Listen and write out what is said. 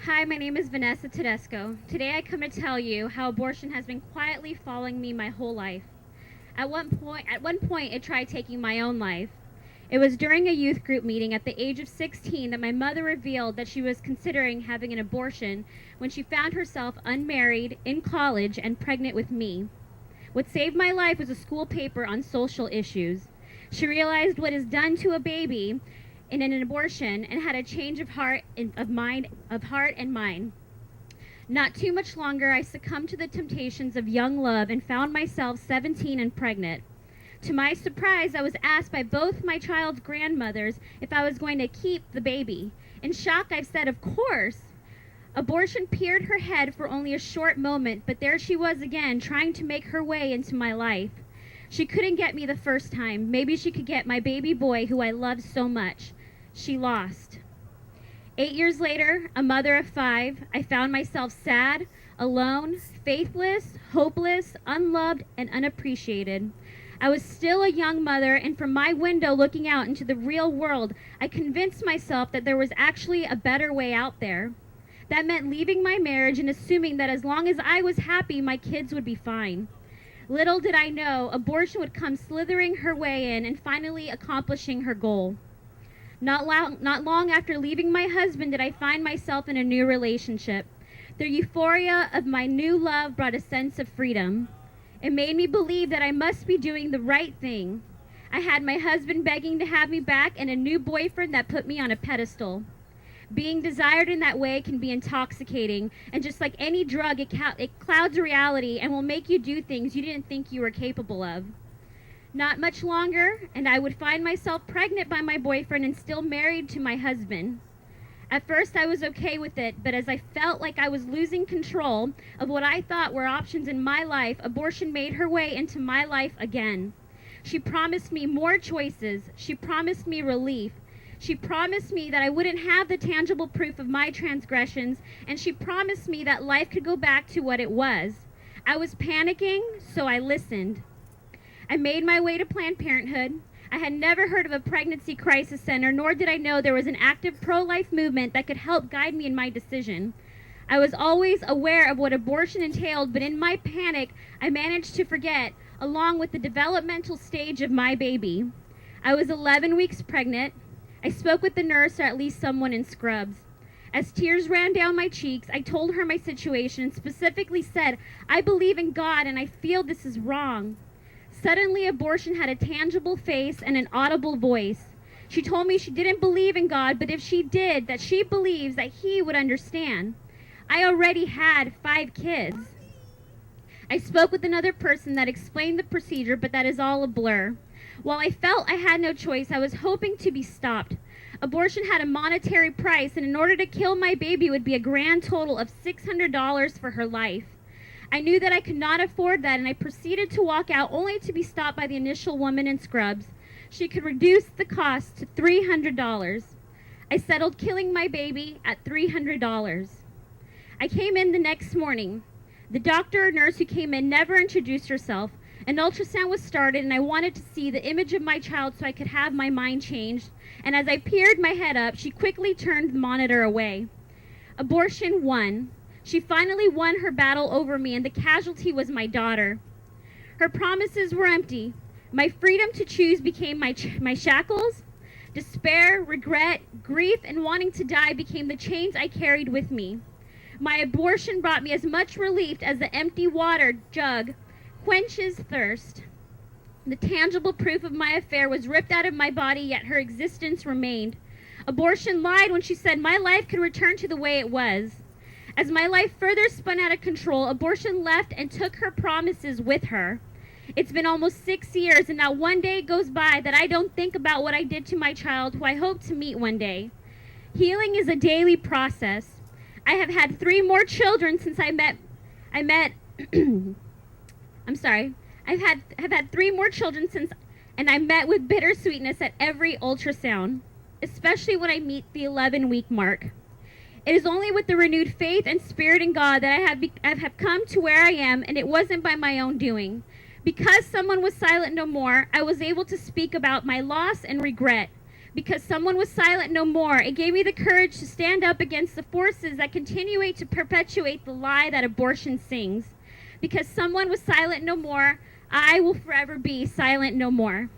Hi, my name is Vanessa Tedesco. Today I come to tell you how abortion has been quietly following me my whole life. At one point, it tried taking my own life. It was during a youth group meeting at the age of 16 that my mother revealed that she was considering having an abortion when she found herself unmarried, in college, and pregnant with me. What saved my life was a school paper on social issues. She realized what is done to a baby in an abortion and had a change of heart and mind. Not too much longer, I succumbed to the temptations of young love and found myself 17 and pregnant. To my surprise, I was asked by both my child's grandmothers if I was going to keep the baby. In shock, I said, "Of course." Abortion peered her head for only a short moment, but there she was again, trying to make her way into my life. She couldn't get me the first time. Maybe she could get my baby boy, who I loved so much. She lost. 8 years later, a mother of 5, I found myself sad, alone, faithless, hopeless, unloved, and unappreciated. I was still a young mother, and from my window looking out into the real world, I convinced myself that there was actually a better way out there. That meant leaving my marriage and assuming that as long as I was happy, my kids would be fine. Little did I know, abortion would come slithering her way in and finally accomplishing her goal. Not long after leaving my husband did I find myself in a new relationship. The euphoria of my new love brought a sense of freedom. It made me believe that I must be doing the right thing. I had my husband begging to have me back and a new boyfriend that put me on a pedestal. Being desired in that way can be intoxicating, and just like any drug, it clouds reality and will make you do things you didn't think you were capable of. Not much longer, and I would find myself pregnant by my boyfriend and still married to my husband. At first, I was okay with it, but as I felt like I was losing control of what I thought were options in my life, abortion made her way into my life again. She promised me more choices. She promised me relief. She promised me that I wouldn't have the tangible proof of my transgressions, and she promised me that life could go back to what it was. I was panicking, so I listened. I made my way to Planned Parenthood. I had never heard of a pregnancy crisis center, nor did I know there was an active pro-life movement that could help guide me in my decision. I was always aware of what abortion entailed, but in my panic, I managed to forget, along with the developmental stage of my baby. I was 11 weeks pregnant. I spoke with the nurse, or at least someone in scrubs. As tears ran down my cheeks, I told her my situation and specifically said, "I believe in God and I feel this is wrong." Suddenly, abortion had a tangible face and an audible voice. She told me she didn't believe in God, but if she did, that she believes that He would understand. I already had 5 kids. I spoke with another person that explained the procedure, but that is all a blur. While I felt I had no choice, I was hoping to be stopped. Abortion had a monetary price, and in order to kill my baby would be a grand total of $600 for her life. I knew that I could not afford that, and I proceeded to walk out only to be stopped by the initial woman in scrubs. She could reduce the cost to $300. I settled killing my baby at $300. I came in the next morning. The doctor or nurse who came in never introduced herself. An ultrasound was started, and I wanted to see the image of my child so I could have my mind changed. And as I peered my head up, she quickly turned the monitor away. Abortion won. She finally won her battle over me, and the casualty was my daughter. Her promises were empty. My freedom to choose became my shackles. Despair, regret, grief, and wanting to die became the chains I carried with me. My abortion brought me as much relief as the empty water jug quenches thirst. The tangible proof of my affair was ripped out of my body, yet her existence remained. Abortion lied when she said my life could return to the way it was. As my life further spun out of control, abortion left and took her promises with her. It's been almost 6 years, and not one day goes by that I don't think about what I did to my child, who I hope to meet one day. Healing is a daily process. I have had 3 more children since I met I'm sorry. Have had 3 more children since, and I met with bittersweetness at every ultrasound, especially when I meet the 11-week mark. It is only with the renewed faith and spirit in God that I have come to where I am, and it wasn't by my own doing. Because someone was silent no more, I was able to speak about my loss and regret. Because someone was silent no more, it gave me the courage to stand up against the forces that continue to perpetuate the lie that abortion sings. Because someone was silent no more, I will forever be silent no more.